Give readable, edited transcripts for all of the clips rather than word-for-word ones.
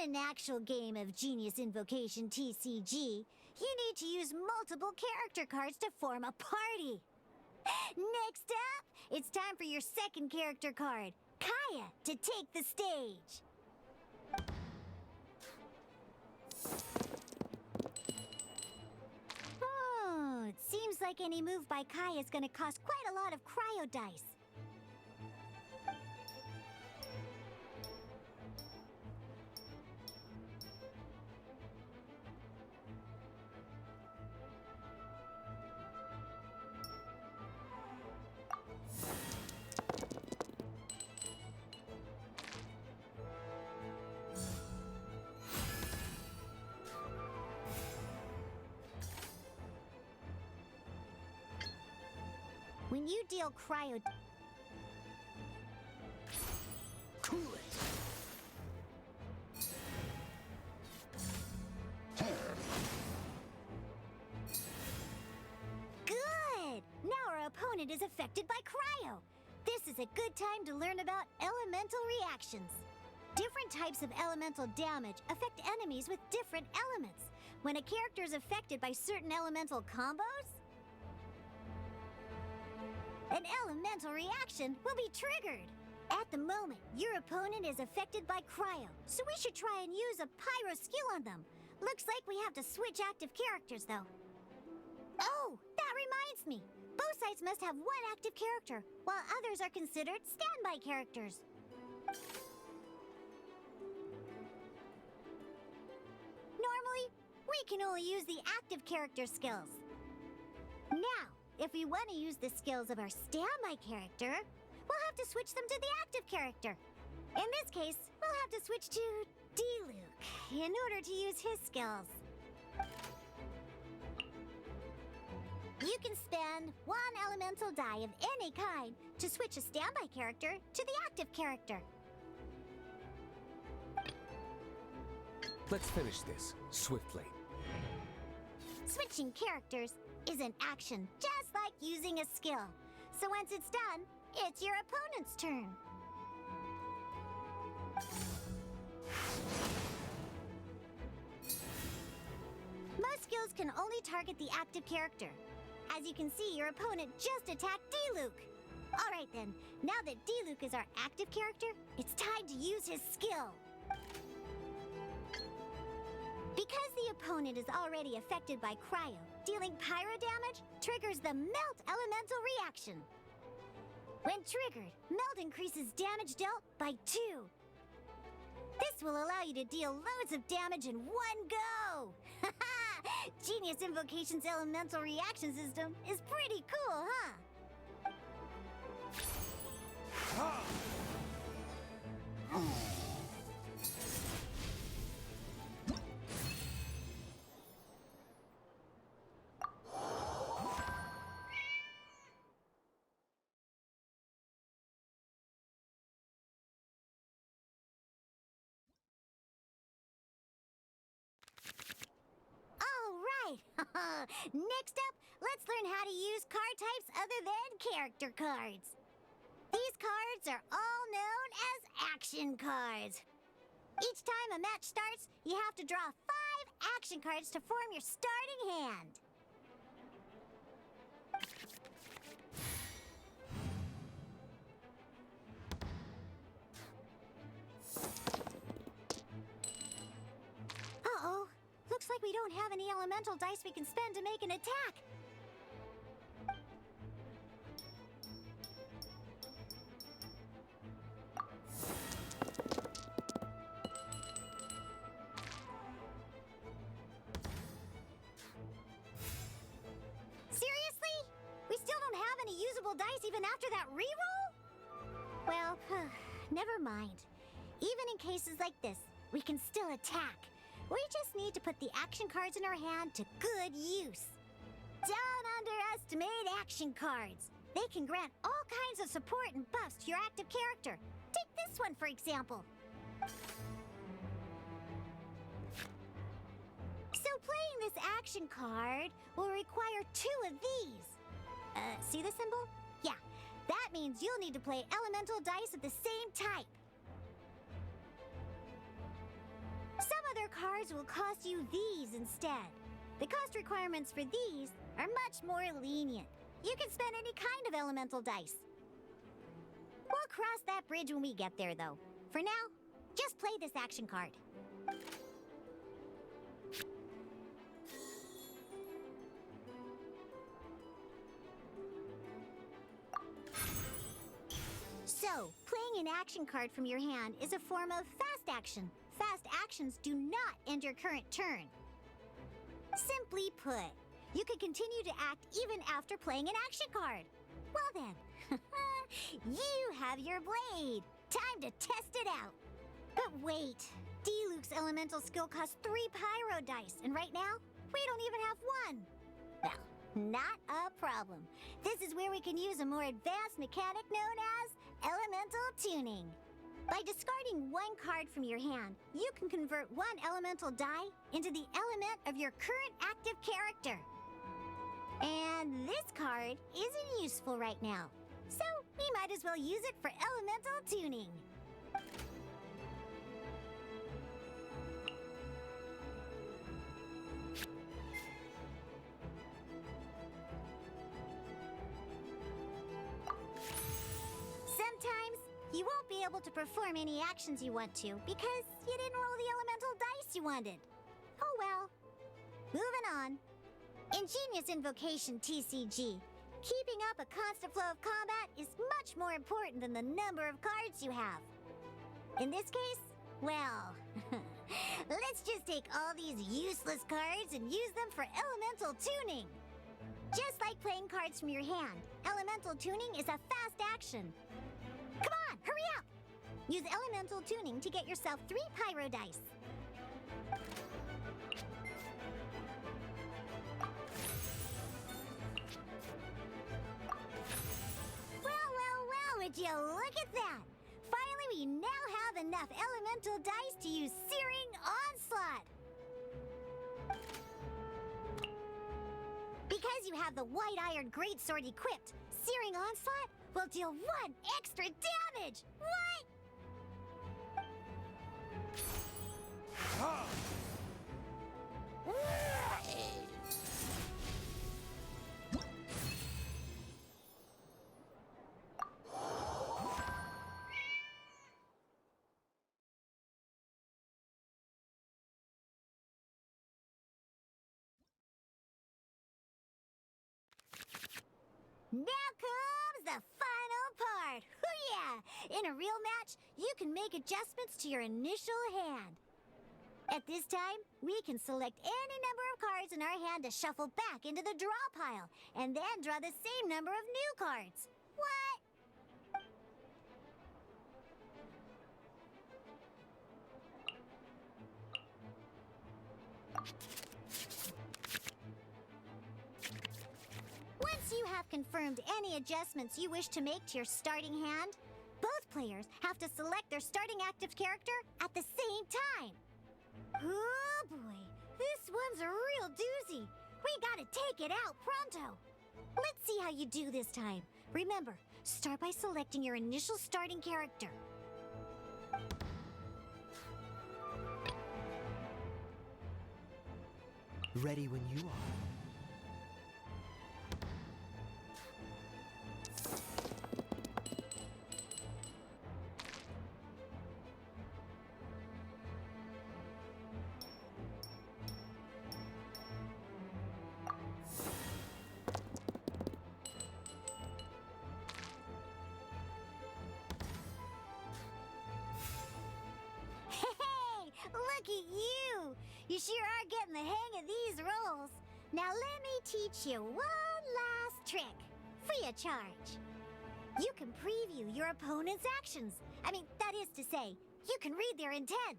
In an actual game of Genius Invocation TCG, you need to use multiple character cards to form a party. Next up, it's time for your second character card, Kaya, to take the stage. Oh, it seems like any move by Kaya is going to cost quite a lot of cryo dice. When you deal cryo... Cool it! Good! Now our opponent is affected by cryo. This is a good time to learn about elemental reactions. Different types of elemental damage affect enemies with different elements. When a character is affected by certain elemental combos, an elemental reaction will be triggered. At the moment, your opponent is affected by cryo, so we should try and use a pyro skill on them. Looks like we have to switch active characters, though. Oh, that reminds me. Both sides must have one active character, while others are considered standby characters. Normally, we can only use the active character skills. Now, if we want to use the skills of our standby character, we'll have to switch them to the active character. In this case, we'll have to switch to D-Luke in order to use his skills. You can spend one elemental die of any kind to switch a standby character to the active character. Let's finish this swiftly. Switching characters is an action, just like using a skill. So once it's done, it's your opponent's turn. Most skills can only target the active character. As you can see, your opponent just attacked D-Luke. Alright then, now that D-Luke is our active character, it's time to use his skill. Because the opponent is already affected by cryo, dealing pyro damage triggers the melt elemental reaction. When triggered, melt increases damage dealt by 2. This will allow you to deal loads of damage in one go! Genius Invocation's elemental reaction system is pretty cool, huh? Next up, let's learn how to use card types other than character cards. These cards are all known as action cards. Each time a match starts, you have to draw 5 action cards to form your starting hand. Uh-oh. Looks like we don't have any elemental dice we can spend to make an attack. Seriously? We still don't have any usable dice even after that reroll? Well, never mind. Even in cases like this, we can still attack. We just need to put the action cards in our hand to good use. Don't underestimate action cards. They can grant all kinds of support and buffs to your active character. Take this one, for example. So playing this action card will require 2 of these. See the symbol? Yeah, that means you'll need to play elemental dice of the same type. Regular cards will cost you these instead. The cost requirements for these are much more lenient. You can spend any kind of elemental dice. We'll cross that bridge when we get there, though. For now, just play this action card. So, playing an action card from your hand is a form of fast action. Fast actions do not end your current turn. Simply put, you can continue to act even after playing an action card. Well then, you have your blade. Time to test it out. But wait, Diluc's elemental skill costs 3 pyro dice, and right now, we don't even have 1. Well, not a problem. This is where we can use a more advanced mechanic known as elemental tuning. By discarding 1 card from your hand, you can convert 1 elemental die into the element of your current active character. And this card isn't useful right now, so we might as well use it for elemental tuning. Sometimes you won't be able to perform any actions you want to because you didn't roll the elemental dice you wanted. Oh well. Moving on. Ingenious Invocation TCG. Keeping up a constant flow of combat is much more important than the number of cards you have. In this case, well, let's just take all these useless cards and use them for elemental tuning. Just like playing cards from your hand, elemental tuning is a fast action. Come on, hurry up! Use elemental tuning to get yourself 3 pyro dice. Would you look at that? Finally, we now have enough elemental dice to use Searing Onslaught. Because you have the White Iron Greatsword equipped, Searing Onslaught will deal 1 extra damage. What? Now comes the final part. Hoo-yeah! In a real match, you can make adjustments to your initial hand. At this time, we can select any number of cards in our hand to shuffle back into the draw pile, and then draw the same number of new cards. What? Once you have confirmed any adjustments you wish to make to your starting hand, both players have to select their starting active character at the same time. Oh boy, this one's a real doozy. We gotta take it out pronto. Let's see how you do this time. Remember, start by selecting your initial starting character. Ready when you are. Look at you! You sure are getting the hang of these rolls. Now let me teach you one last trick, free of charge. You can preview your opponent's actions. That is to say, you can read their intent.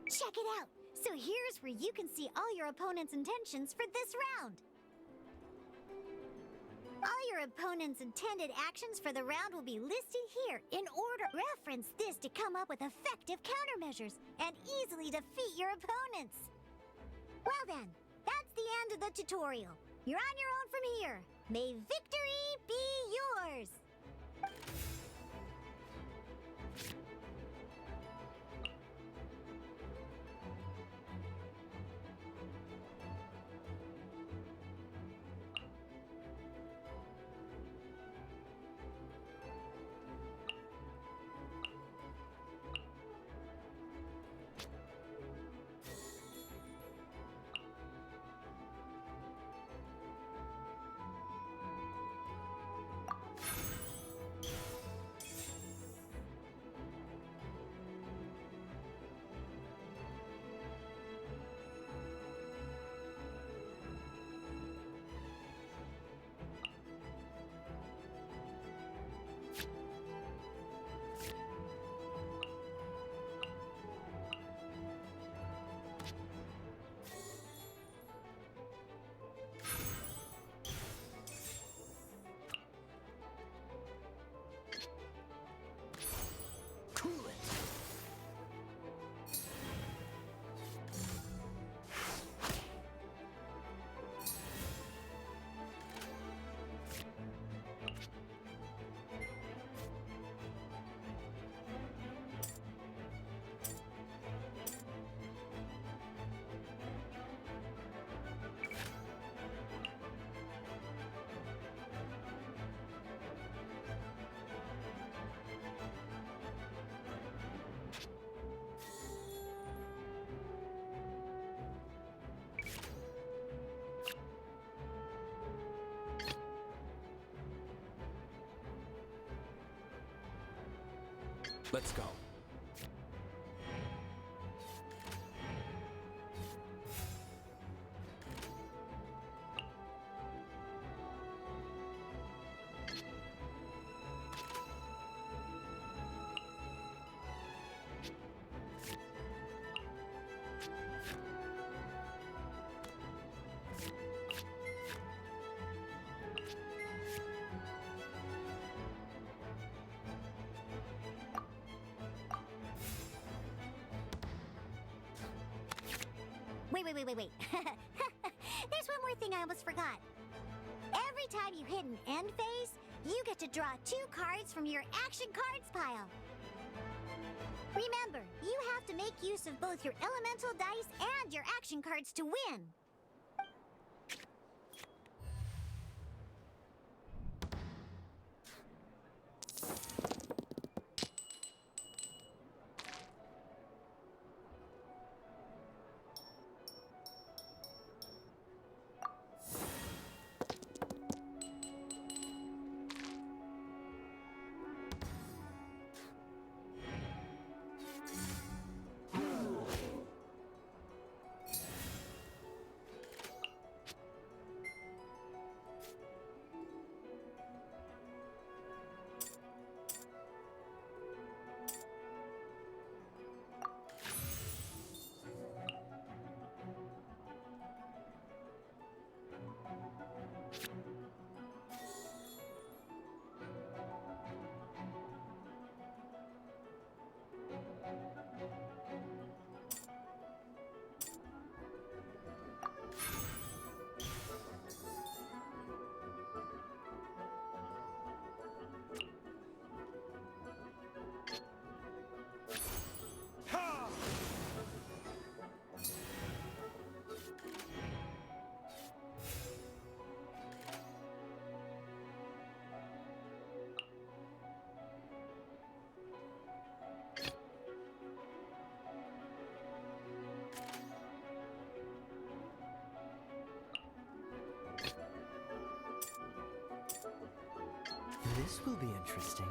Check it out. So here's where you can see all your opponent's intentions for this round. All your opponent's intended actions for the round will be listed here in order. Reference this to come up with effective countermeasures and easily defeat your opponents. Well then, that's the end of the tutorial. You're on your own from here. May victory be yours! Let's go. Wait. There's one more thing I almost forgot. Every time you hit an end phase, you get to draw 2 cards from your action cards pile. Remember, you have to make use of both your elemental dice and your action cards to win. This will be interesting.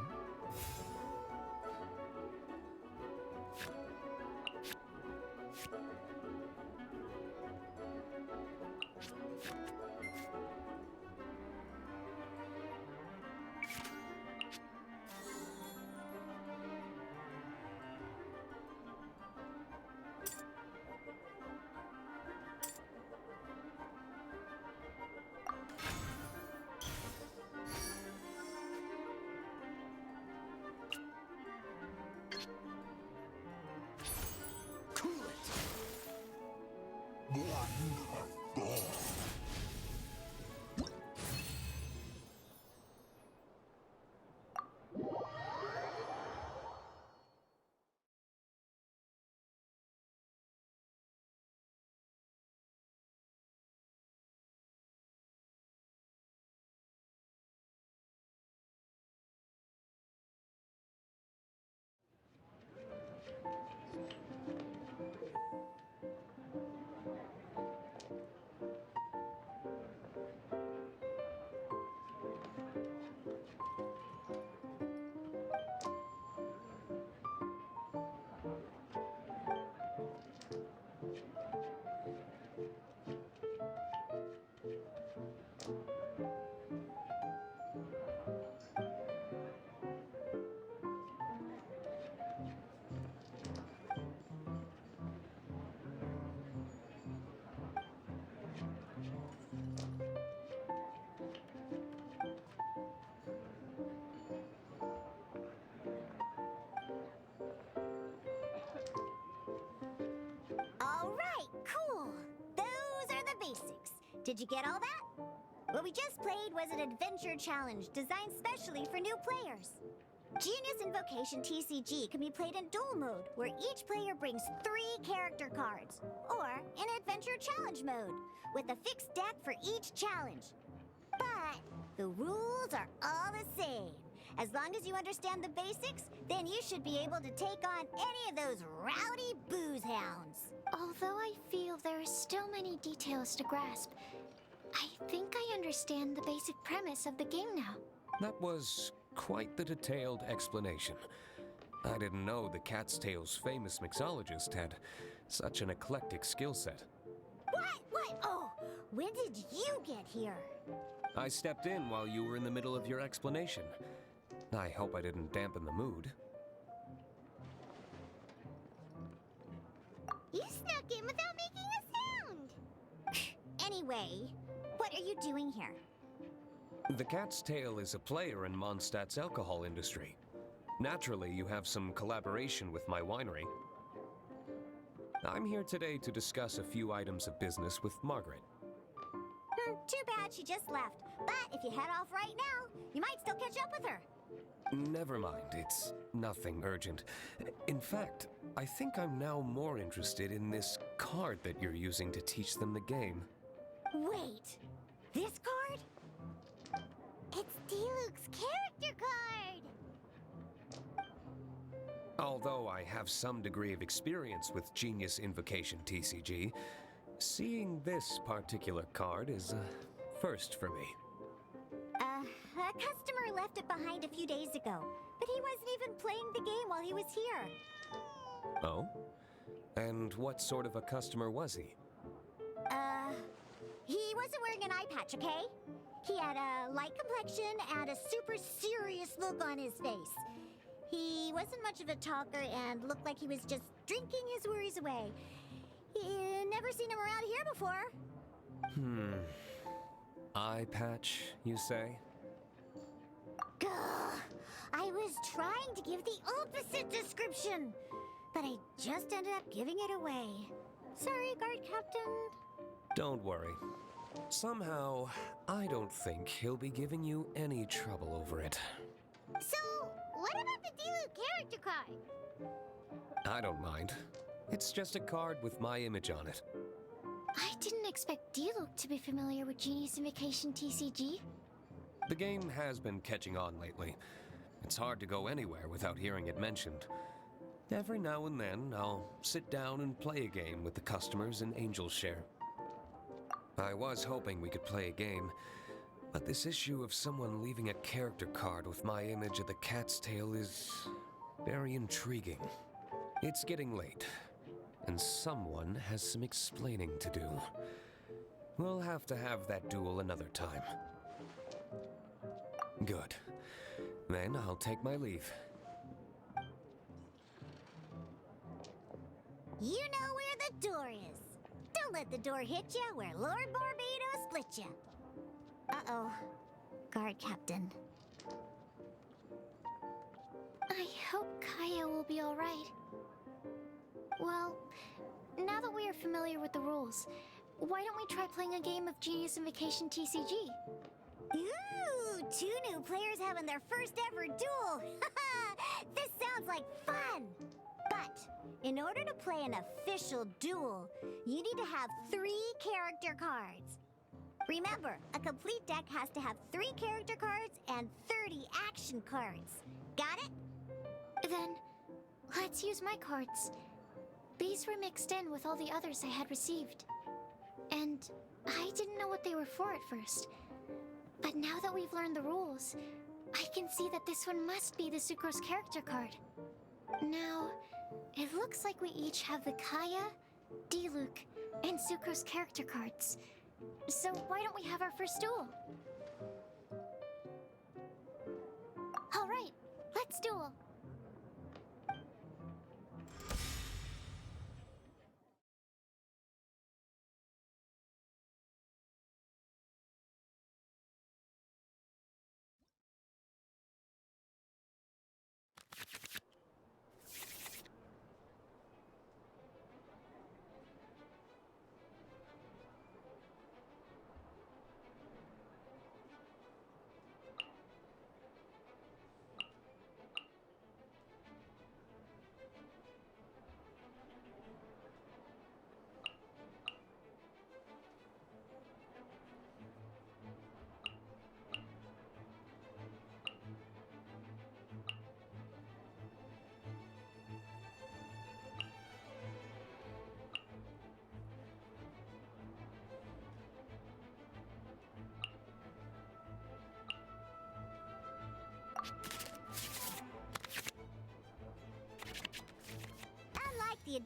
Did you get all that? What we just played was an adventure challenge designed specially for new players. Genius Invocation TCG can be played in duel mode, where each player brings 3 character cards, or in adventure challenge mode, with a fixed deck for each challenge. But the rules are all the same. As long as you understand the basics, then you should be able to take on any of those rowdy booze hounds. Although I feel there are still many details to grasp, I think I understand the basic premise of the game now. That was quite the detailed explanation. I didn't know the Cat's Tail's famous mixologist had such an eclectic skill set. What? Oh, when did you get here? I stepped in while you were in the middle of your explanation. I hope I didn't dampen the mood. You snuck in without making a sound! Anyway, what are you doing here? The Cat's Tail is a player in Mondstadt's alcohol industry. Naturally, you have some collaboration with my winery. I'm here today to discuss a few items of business with Margaret. Too bad she just left. But if you head off right now, you might still catch up with her. Never mind, it's nothing urgent. In fact, I think I'm now more interested in this card that you're using to teach them the game. Wait, this card? It's Diluc's character card! Although I have some degree of experience with Genius Invocation TCG, seeing this particular card is a first for me. A customer left it behind a few days ago, but he wasn't even playing the game while he was here. Oh? And what sort of a customer was he? He wasn't wearing an eye patch, okay? He had a light complexion and a super serious look on his face. He wasn't much of a talker and looked like he was just drinking his worries away. Never seen him around here before. Eye patch, you say? Gah! I was trying to give the opposite description, but I just ended up giving it away. Sorry, guard captain. Don't worry. Somehow, I don't think he'll be giving you any trouble over it. So, what about the Diluc character card? I don't mind. It's just a card with my image on it. I didn't expect Diluc to be familiar with Genius Invocation TCG. The game has been catching on lately. It's hard to go anywhere without hearing it mentioned. Every now and then, I'll sit down and play a game with the customers in Angel's Share. I was hoping we could play a game, but this issue of someone leaving a character card with my image of the Cat's Tail is very intriguing. It's getting late, and someone has some explaining to do. We'll have to have that duel another time. Good. Then I'll take my leave. You know where the door is. Don't let the door hit you where Lord Barbados split you. Uh-oh. Guard captain. I hope Kaya will be alright. Well, now that we are familiar with the rules, why don't we try playing a game of Genius Invocation TCG? Ooh, 2 new players having their first ever duel. This sounds like fun. But in order to play an official duel, you need to have 3 character cards. Remember, a complete deck has to have 3 character cards and 30 action cards. Got it? Then, let's use my cards. These were mixed in with all the others I had received. And I didn't know what they were for at first. But now that we've learned the rules, I can see that this one must be the Sucrose character card. Now, it looks like we each have the Kaya, Diluc, and Sucrose character cards. So why don't we have our first duel? Alright, let's duel.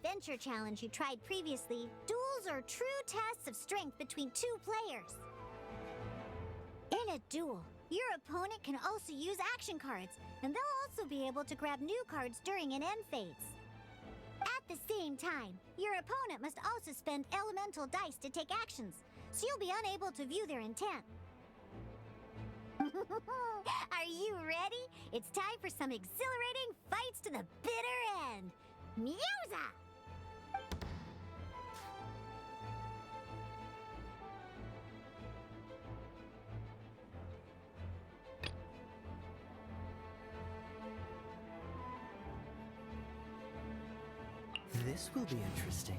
adventure challenge you tried previously, duels are true tests of strength between two players. In a duel, your opponent can also use action cards, and they'll also be able to grab new cards during an end phase. At the same time, your opponent must also spend elemental dice to take actions, so you'll be unable to view their intent. Are you ready? It's time for some exhilarating fights to the bitter end. Musa! This will be interesting.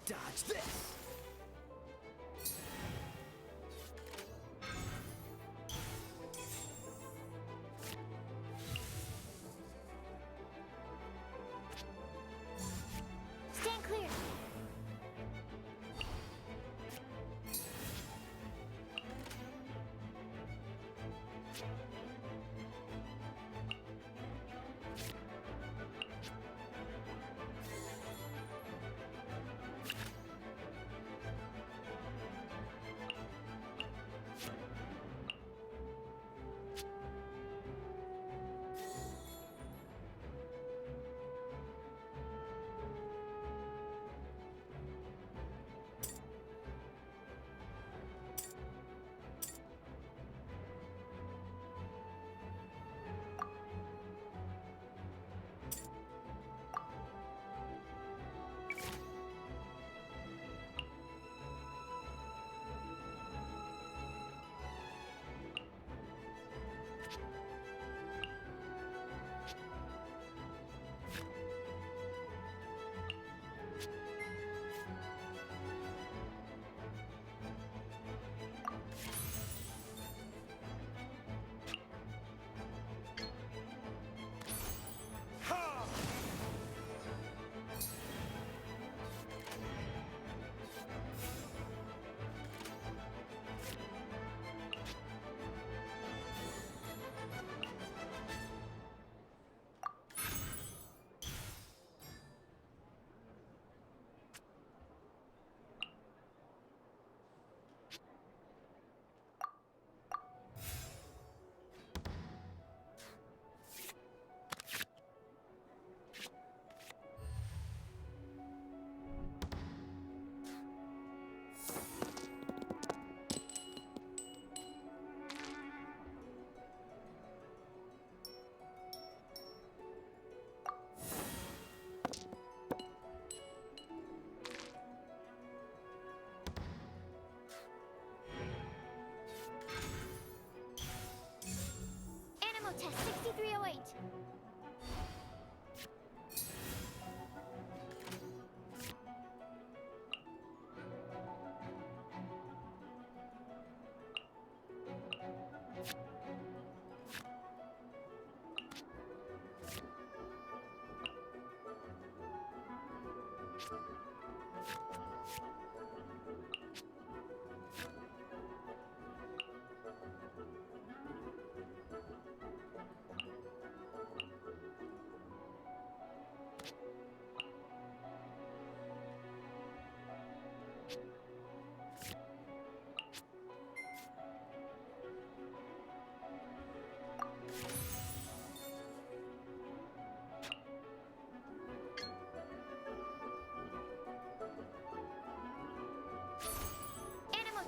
Dodge this! Stand clear.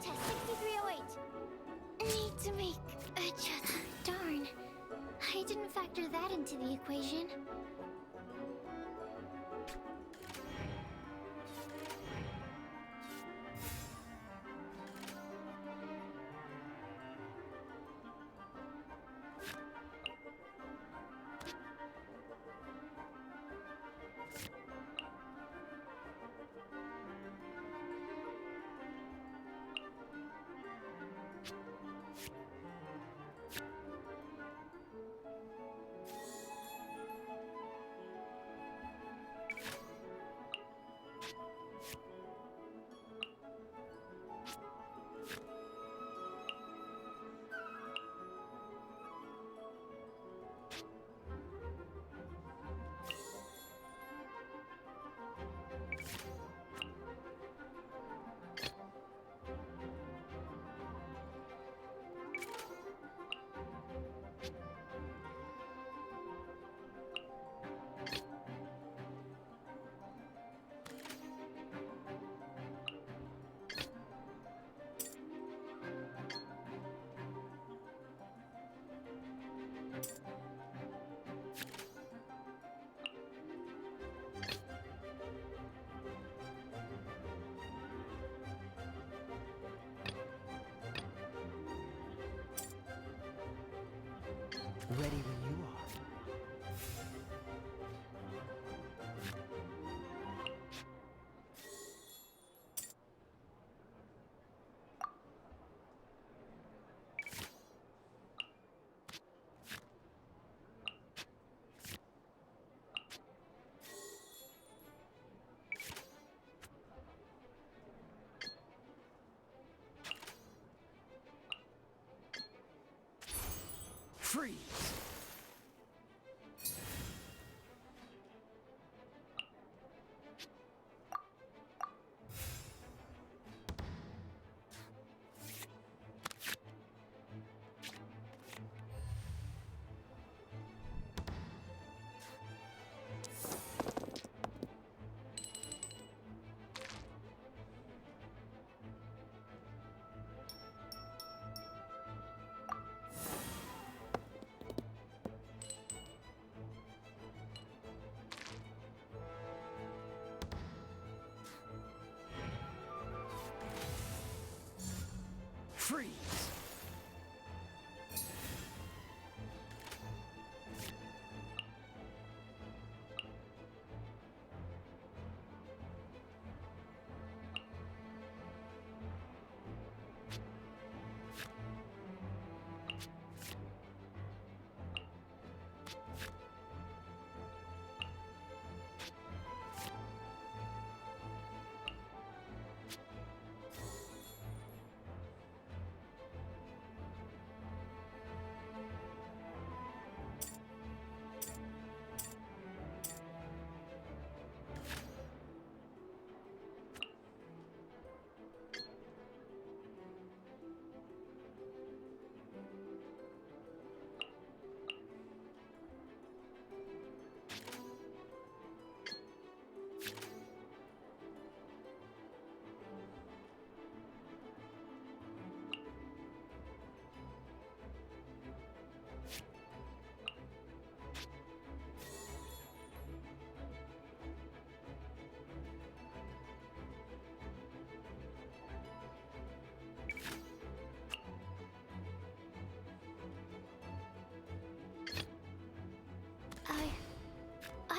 test 6308. Need to make a darn. I didn't factor that into the equation. Ready when you are. Freeze! Freeze!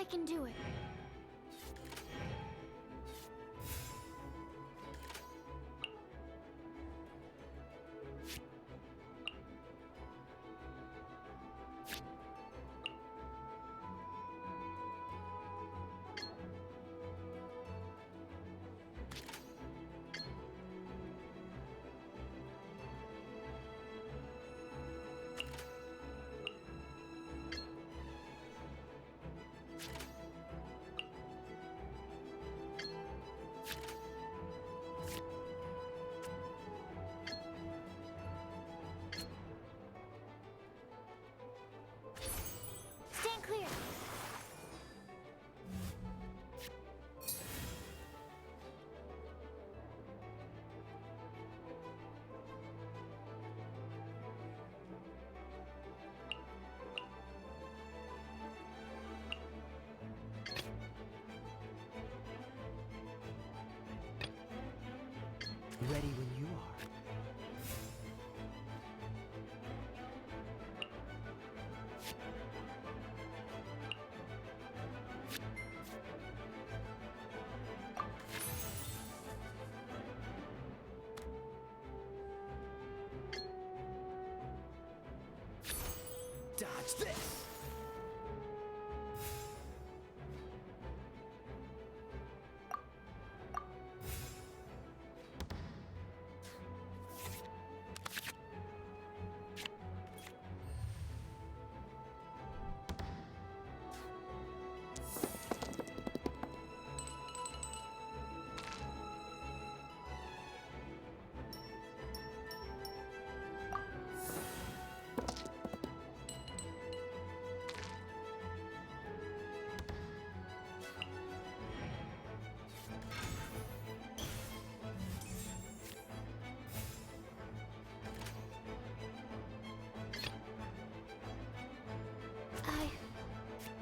I can do it. Ready when you are. Dodge this!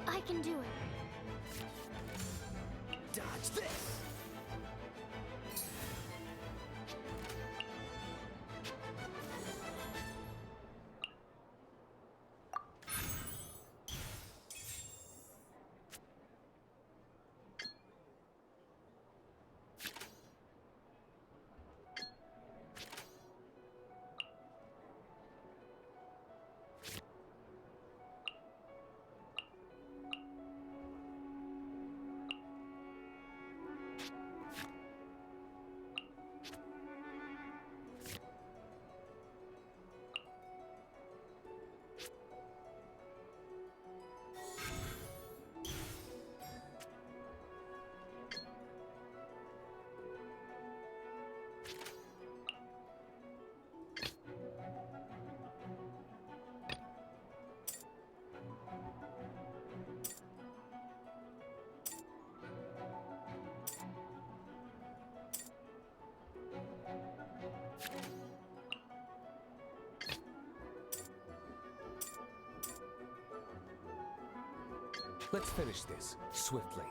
I can do it. Dodge this! Let's finish this swiftly.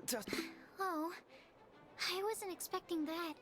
Just... Oh, I wasn't expecting that.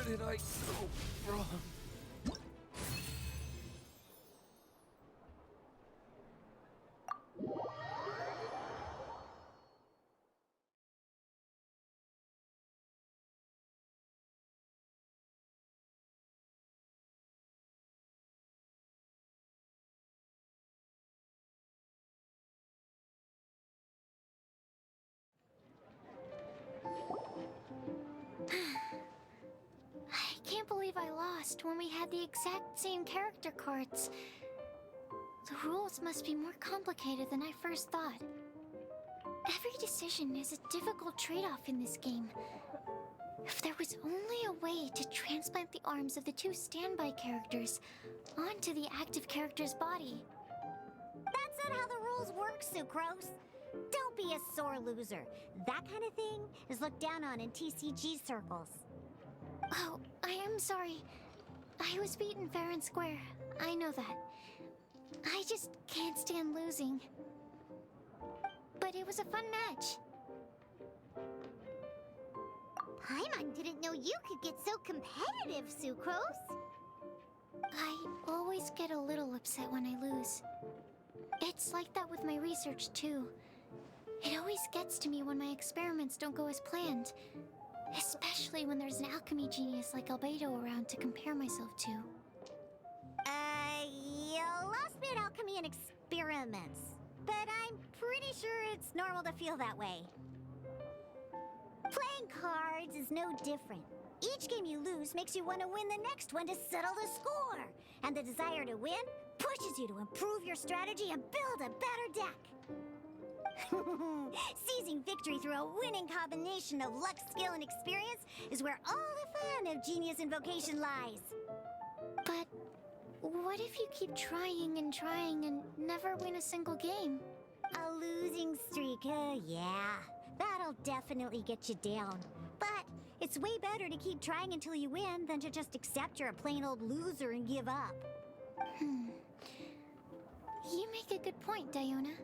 Where did I go wrong? I can't believe I lost when we had the exact same character cards. The rules must be more complicated than I first thought. Every decision is a difficult trade-off in this game. If there was only a way to transplant the arms of the two standby characters onto the active character's body. That's not how the rules work, Sucrose. Don't be a sore loser. That kind of thing is looked down on in TCG circles. Oh, I am sorry. I was beaten fair and square. I know that. I just can't stand losing. But it was a fun match. Paimon didn't know you could get so competitive, Sucrose. I always get a little upset when I lose. It's like that with my research, too. It always gets to me when my experiments don't go as planned. Especially when there's an alchemy genius like Albedo around to compare myself to. You lost me at alchemy and experiments. But I'm pretty sure it's normal to feel that way. Playing cards is no different. Each game you lose makes you want to win the next one to settle the score. And the desire to win pushes you to improve your strategy and build a better deck. Seizing victory through a winning combination of luck, skill, and experience is where all the fun of Genius Invocation lies. But what if you keep trying and never win a single game? A losing streak, yeah. That'll definitely get you down. But it's way better to keep trying until you win than to just accept you're a plain old loser and give up. You make a good point, Diona.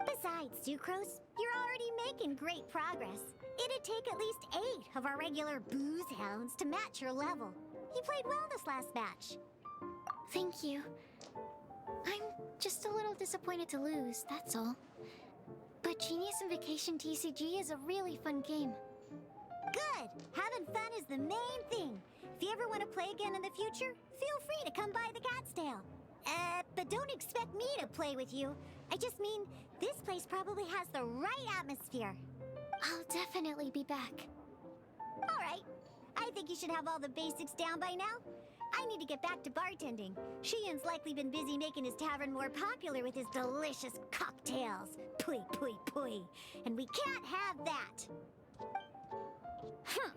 Besides, Sucrose, you're already making great progress. It'd take at least 8 of our regular booze hounds to match your level. You played well this last match. Thank you. I'm just a little disappointed to lose, that's all. But Genius Invocation TCG is a really fun game. Good! Having fun is the main thing. If you ever want to play again in the future, feel free to come by the Cat's Tail. But don't expect me to play with you. I just mean, this place probably has the right atmosphere. I'll definitely be back. All right. I think you should have all the basics down by now. I need to get back to bartending. Shiyan's likely been busy making his tavern more popular with his delicious cocktails. Pui, pui, pui. And we can't have that. Huh.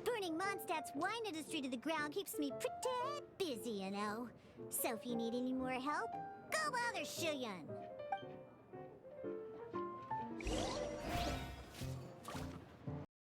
Burning Mondstadt's wine industry to the ground keeps me pretty busy, you know. So if you need any more help, go bother Shiyan.